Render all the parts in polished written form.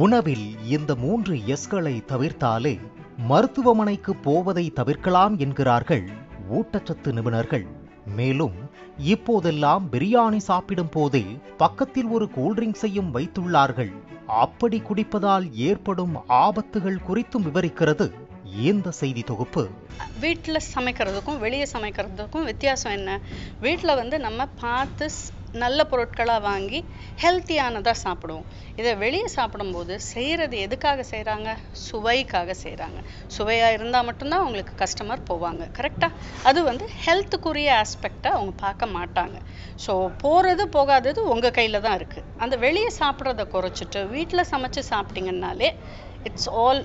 உணவில் இந்த 3 எஸ்களை தவிர்த்தாலே மருத்துவமனைக்கு போவதை தவிர்க்கலாம் என்கிறார்கள் ஊட்டச்சத்து நிபுணர்கள். மேலும் இப்போதெல்லாம் பிரியாணி சாப்பிடும் போதே பக்கத்தில் ஒரு கூல்ட்ரிங்க்ஸையும் வைத்துள்ளார்கள். அப்படி குடிப்பதால் ஏற்படும் ஆபத்துகள் குறித்தும் விவரிக்கிறது இந்த செய்தி தொகுப்பு. வீட்டில் சமைக்கிறதுக்கும் வெளியே சமைக்கிறதுக்கும் வித்தியாசம் என்ன? வீட்டில் நம்ம பார்த்து நல்ல பொருட்களாக வாங்கி ஹெல்த்தியானதாக சாப்பிடுவோம். இதை வெளியே சாப்பிடும்போது செய்கிறது எதுக்காக செய்கிறாங்க? சுவைக்காக செய்கிறாங்க. சுவையாக இருந்தால் மட்டும்தான் அவங்களுக்கு கஸ்டமர் போவாங்க. கரெக்டாக? அது ஹெல்த்துக்குரிய ஆஸ்பெக்டை அவங்க பார்க்க மாட்டாங்க. ஸோ போகிறது போகாதது உங்கள் கையில் தான் இருக்குது. அந்த வெளியே சாப்பிட்றத குறைச்சிட்டு வீட்டில் சமைச்சு சாப்பிட்டீங்கன்னாலே it's all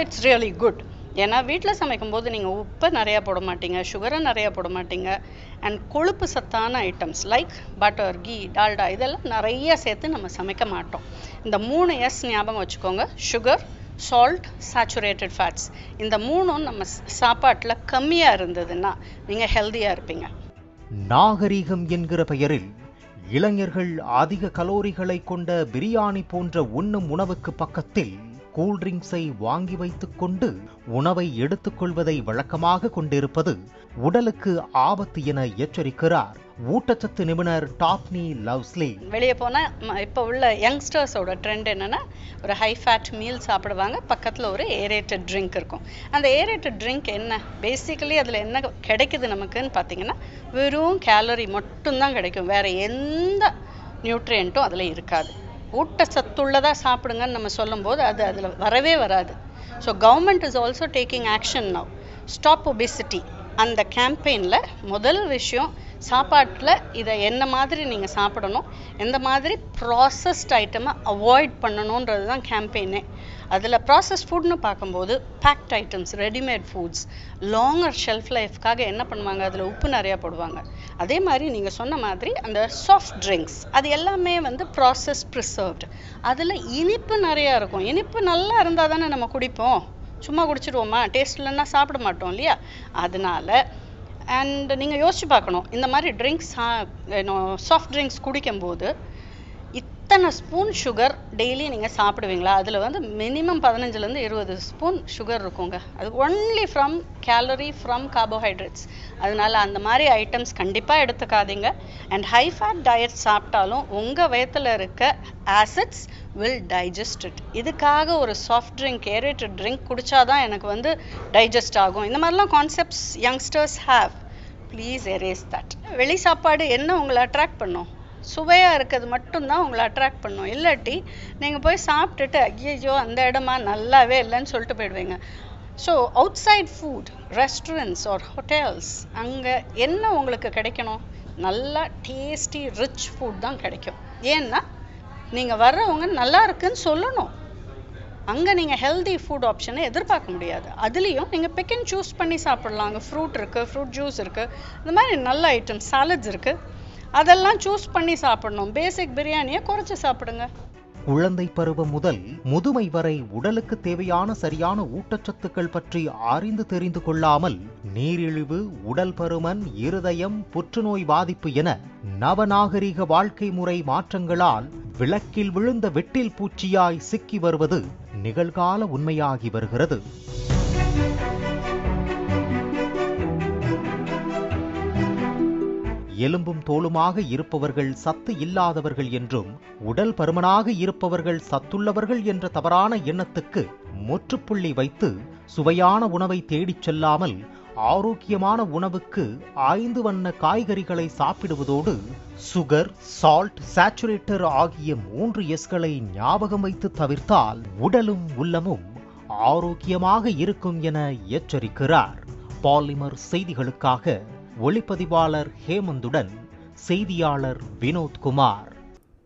it's really good. ஏன்னா வீட்டில் சமைக்கும்போது நீங்கள் உப்பை நிறையா போட மாட்டீங்க, சுகரை நிறையா போட மாட்டீங்க, அண்ட் கொழுப்பு சத்தான items like butter, ghee, Dalda இதெல்லாம் நிறைய சேர்த்து நம்ம சமைக்க மாட்டோம். இந்த 3 எஸ் ஞாபகம் வச்சுக்கோங்க. Sugar, salt, saturated fats. இந்த 3ம் நம்ம சாப்பாட்டில் கம்மியாக இருந்ததுன்னா நீங்கள் ஹெல்த்தியாக இருப்பீங்க. நாகரீகம் என்கிற பெயரில் இளைஞர்கள் அதிக கலோரிகளை கொண்ட பிரியாணி போன்ற உண்ணும் உணவுக்கு பக்கத்தில் கூல்ட்ரிங்க்ஸை வாங்கி வைத்துக் கொண்டு உணவை எடுத்துக்கொள்வதை வழக்கமாக கொண்டிருப்பது உடலுக்கு ஆபத்து என எச்சரிக்கிறார் ஊட்டச்சத்து நிபுணர் டாப்னி லவ்ஸ்லி. வெளியே போனால் இப்போ உள்ள யங்ஸ்டர்ஸோட ட்ரெண்ட் என்னன்னா, ஒரு ஹை ஃபேட் மீல் சாப்பிடுவாங்க, பக்கத்தில் ஒரு ஏரேட்டட் ட்ரிங்க் இருக்கும். அந்த ஏரேட்டட் ட்ரிங்க் என்ன? பேசிக்கலி அதில் என்ன கிடைக்குது நமக்குன்னு பார்த்தீங்கன்னா, வெறும் கேலரி மட்டும்தான் கிடைக்கும். வேற எந்த நியூட்ரியன்ட்டும் அதில் இருக்காது. ஊட்டச்சத்துள்ளதாக சாப்பிடுங்கன்னு நம்ம சொல்லும்போது அது அதில் வரவே வராது. So government is also taking action now. Stop obesity அந்த கேம்பெயினில் முதல் விஷயம் சாப்பாட்டில் இதை என்ன மாதிரி நீங்கள் சாப்பிடணும், எந்த மாதிரி ப்ராசஸ்ட் ஐட்டமை அவாய்ட் பண்ணணுன்றது தான் கேம்பெயினே. அதில் ப்ராசஸ் ஃபுட்னு பார்க்கும்போது packed items, readymade foods, longer shelf லைஃப்காக என்ன பண்ணுவாங்க, அதில் உப்பு நிறையா போடுவாங்க. அதே மாதிரி நீங்கள் சொன்ன மாதிரி அந்த சாஃப்ட் ட்ரிங்க்ஸ் அது எல்லாமே ப்ராசஸ் ப்ரிசர்வ்டு. அதில் இனிப்பு நிறையா இருக்கும். இனிப்பு நல்லா இருந்தால் தானே நம்ம குடிப்போம். சும்மா குடிச்சிடுவோமா? டேஸ்ட் இல்லைன்னா சாப்பிட மாட்டோம் இல்லையா? அதனால அண்ட் நீங்கள் யோசிச்சு பார்க்கணும், இந்த மாதிரி ட்ரிங்க்ஸ் சாஃப்ட் ட்ரிங்க்ஸ் குடிக்கும்போது இத்தனை ஸ்பூன் சுகர் டெய்லி நீங்கள் சாப்பிடுவீங்களா? அதில் மினிமம் 15லேருந்து 20 ஸ்பூன் சுகர் இருக்குங்க. அது only from calorie, from carbohydrates. அதனால அந்த மாதிரி ஐட்டம்ஸ் கண்டிப்பாக எடுத்துக்காதீங்க. அண்ட் ஹை ஃபேட் டயட் சாப்பிட்டாலும் உங்கள் வயத்தில் இருக்க ஆசிட்ஸ் வில் டைஜஸ்ட் இட். இதுக்காக ஒரு சாஃப்ட் ட்ரிங்க், ஏரேட்டட் ட்ரிங்க் குடித்தாதான் எனக்கு டைஜஸ்ட் ஆகும், இந்த மாதிரிலாம் concepts youngsters have. Please erase that. வெளி சாப்பாடு என்ன உங்களை அட்ராக்ட் பண்ணும்? சுவையாக இருக்கிறது மட்டும்தான் உங்களை அட்ராக்ட் பண்ணும். இல்லாட்டி நீங்கள் போய் சாப்பிட்டுட்டு ஐயோ அந்த இடமா நல்லாவே இல்லைன்னு சொல்லிட்டு போயிடுவீங்க. So outside food, restaurants or hotels, அங்கே என்ன உங்களுக்கு கிடைக்கணும்? நல்லா டேஸ்டி ரிச் ஃபுட் தான் கிடைக்கும். ஏன்னா நீங்கள் வர்றவங்க நல்லா இருக்குன்னு சொல்லணும். அங்கே நீங்கள் ஹெல்தி ஃபுட் ஆப்ஷனை எதிர்பார்க்க முடியாது. அதுலேயும் நீங்கள் பிக் அண்ட் சூஸ் பண்ணி சாப்பிட்லாம். அங்கே ஃப்ரூட் இருக்குது, ஃப்ரூட் ஜூஸ் இருக்குது, இந்த மாதிரி நல்ல ஐட்டம் சாலட்ஸ் இருக்குது. அதெல்லாம் சூஸ் பண்ணி சாப்பிடணும். பேசிக் பிரியாணியை குறைச்சி சாப்பிடுங்க. குழந்தை பருவம் முதல் முதுமை வரை உடலுக்கு தேவையான சரியான ஊட்டச்சத்துக்கள் பற்றி அறிந்து தெரிந்து கொள்ளாமல் நீரிழிவு, உடல் பருமன், இருதயம், புற்றுநோய் பாதிப்பு என நவநாகரிக வாழ்க்கை முறை மாற்றங்களால் விளக்கில் விழுந்த வெட்டில் பூச்சியாய் சிக்கி வருவது நிகழ்கால உண்மையாகி வருகிறது. எலும்பும் தோலுமாக இருப்பவர்கள் சத்து இல்லாதவர்கள் என்றும், உடல் பருமனாக இருப்பவர்கள் சத்துள்ளவர்கள் என்ற தவறான எண்ணத்துக்கு முற்றுப்புள்ளி வைத்து சுவையான உணவை தேடிச் செல்லாமல் ஆரோக்கியமான உணவுக்கு 5 வண்ண காய்கறிகளை சாப்பிடுவதோடு சுகர், சால்ட், சேச்சுரேட்டர் ஆகிய 3 எஸ்களை ஞாபகம் வைத்து தவிர்த்தால் உடலும் உள்ளமும் ஆரோக்கியமாக இருக்கும் என எச்சரிக்கிறார். பாலிமர் செய்திகளுக்காக ஒளிப்பதிவாளர் ஹேமந்துடன் செய்தியாளர் வினோத்குமார்.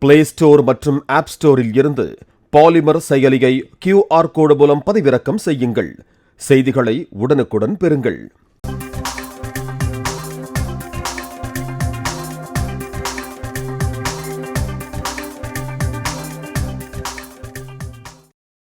பிளே ஸ்டோர் மற்றும் ஆப் ஸ்டோரில் இருந்து பாலிமர் செயலியை QR கோடு மூலம் பதிவிறக்கம் செய்யுங்கள். செய்திகளை உடனுக்குடன் பெறுங்கள்.